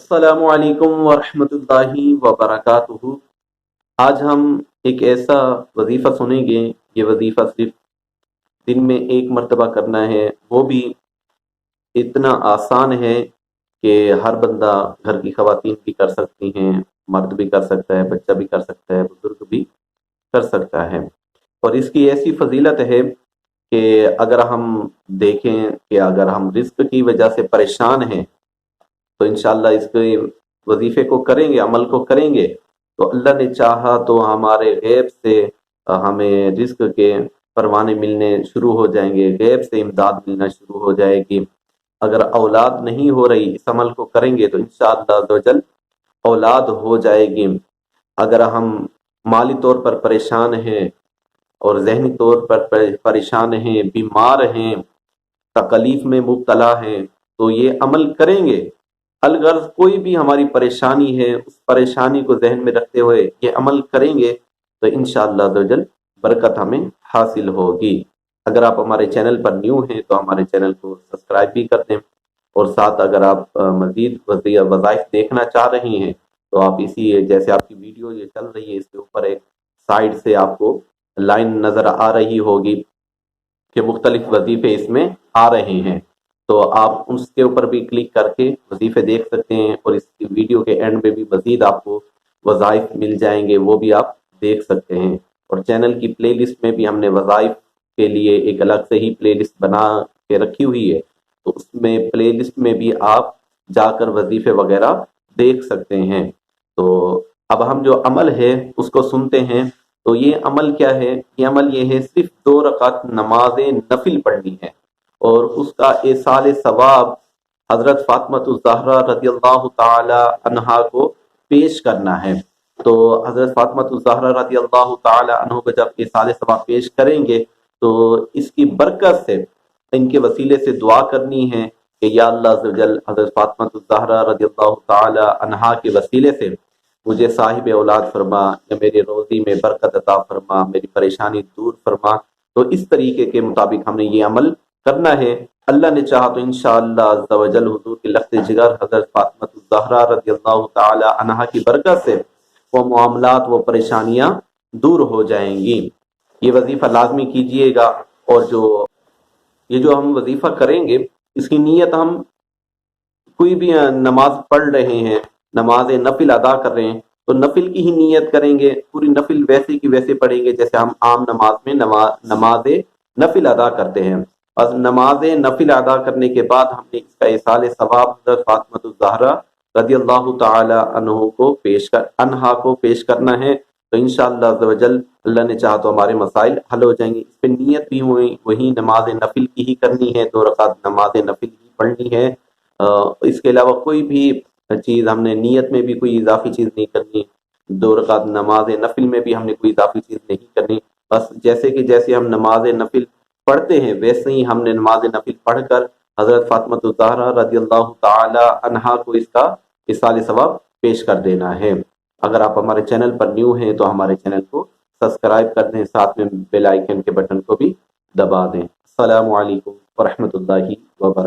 अस्सलामु अलैकुम वरहमतुल्लाहि वबरकातुहू। आज हम एक ऐसा वजीफ़ा सुनेंगे। ये वजीफ़ा सिर्फ दिन में एक मर्तबा करना है, वो भी इतना आसान है कि हर बंदा, घर की खवातीन भी कर सकती हैं, मर्द भी कर सकता है, बच्चा भी कर सकता है, बुजुर्ग भी कर सकता है। और इसकी ऐसी फजीलत है कि अगर हम देखें कि अगर हम रिस्क की वजह से परेशान हैं तो इंशाल्लाह इसके वजीफे को करेंगे, अमल को करेंगे तो अल्लाह ने चाहा तो हमारे गैब से हमें रिस्क के परवाने मिलने शुरू हो जाएंगे, गैब से इमदाद मिलना शुरू हो जाएगी। अगर औलाद नहीं हो रही, इस अमल को करेंगे तो इंशाअल्लाह अज़्ज़वजल औलाद हो जाएगी। अगर हम माली तौर पर परेशान हैं और जहनी तौर पर परेशान हैं, बीमार हैं, तकलीफ में मुब्तला हैं, तो ये अमल करेंगे। अलगर्ज कोई भी हमारी परेशानी है, उस परेशानी को जहन में रखते हुए ये अमल करेंगे तो इंशाअल्लाह अज़्ज़वजल बरकत हमें हासिल होगी। अगर आप हमारे चैनल पर न्यू हैं तो हमारे चैनल को सब्सक्राइब भी कर दें, और साथ अगर आप मज़ीद वज़ाइफ देखना चाह रही हैं तो आप इसी, जैसे आपकी वीडियो ये चल रही है, इसके ऊपर एक साइड से आपको लाइन नज़र आ रही होगी कि मुख्तलिफ वजीफे इसमें आ रहे हैं, तो आप उसके ऊपर भी क्लिक करके वजीफे देख सकते हैं। और इस वीडियो के एंड में भी मजीद आपको वज़ाइफ मिल जाएंगे, वो भी आप देख सकते हैं। और चैनल की प्लेलिस्ट में भी हमने वज़ाइफ के लिए एक अलग से ही प्लेलिस्ट बना के रखी हुई है, तो उसमें प्लेलिस्ट में भी आप जाकर वजीफे वगैरह देख सकते हैं। तो अब हम जो अमल है उसको सुनते हैं। तो ये अमल क्या है? ये अमल ये है, सिर्फ 2 रकात नमाज नफिल पढ़नी है और उसका एसाल सवाब हजरत फातिमा ज़हरा रज़ियल्लाहु ताला अन्हा को पेश करना है। तो हजरत फातिमा ज़हरा रज़ियल्लाहु ताला अन्हा को जब एसाल सवाब पेश करेंगे तो इसकी बरकत से, इनके वसीले से दुआ करनी है कि या अल्लाह अज़्ज़ व जल हजरत फातिमा ज़हरा रज़ियल्लाहु ताला अन्हा के वसीले से मुझे साहिब औलाद फरमा, या मेरे रोज़ी में बरकत अता फरमा, मेरी परेशानी दूर फरमा। तो इस तरीके के मुताबिक हमने ये अमल करना है। अल्लाह ने चाहा तो इंशाअल्लाह अज़्ज़ व जल हुज़ूर के लख्त जिगर हज़रत फातिमा ज़हरा रज़ियल्लाहु ताला अन्हा की बरकत से वो मामलात, वो परेशानियां दूर हो जाएंगी। ये वजीफ़ा लाजमी कीजिएगा। और ये जो हम वजीफ़ा करेंगे, इसकी नीयत हम कोई भी नमाज पढ़ रहे हैं, नमाज नफिल अदा कर रहे हैं, तो नफिल की ही नीयत करेंगे। पूरी नफिल वैसे की वैसे पढ़ेंगे जैसे हम आम नमाज में नमाज नफिल अदा करते हैं। और नमाज नफिल अदा करने के बाद हमने इसका इसाल सवाब हज़रत फातिमा ज़हरा रज़ियल्लाहु ताला अन्हा को पेश करना है। तो इंशाअल्लाह अज़्ज़ व जल अल्लाह ने चाहा तो हमारे मसाइल हल हो जाएंगे। इस पर नीयत भी वही नमाज नफिल की ही करनी है, 2 रकात नमाज नफिल ही पढ़नी है। इसके अलावा कोई भी चीज़ हमने नीयत में भी कोई इजाफी चीज़ नहीं करनी, 2 रकात नमाज नफिल में भी हमने कोई इजाफी चीज़ नहीं करनी। बस जैसे हम नमाज नफिल पढ़ते हैं वैसे ही हमने नमाज नफिल पढ़कर हज़रत फातिमा ज़हरा रज़ियल्लाहु ताला अन्हा को इसका इसाल सवाब पेश कर देना है। अगर आप हमारे चैनल पर न्यू हैं तो हमारे चैनल को सब्सक्राइब कर दें, साथ में बेल आइकन के बटन को भी दबा दें। अस्सलामु अलैकुम व रहमतुल्लाहि व बरकातहू।